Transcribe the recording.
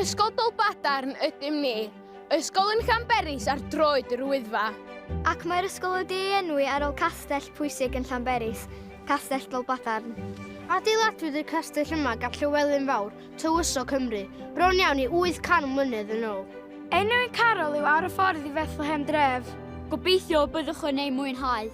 Ysgol Dolbadarn ydym ni, ysgol yn Llanberis ar droed yr Wyddfa. Ac mae'r ysgol wedi ei enwi ar ôl castell pwysig yn Llanberis, Castell Dolbadarn. Adeiladwyd y castell yma gan Llywelyn Fawr, tywysog Cymru, bron iawn i 800 mlynedd yn ôl. Enw yn Carol yw ar y ffordd i Bethlehem Dref. Gobeithio byddwch yn ei mwynhau.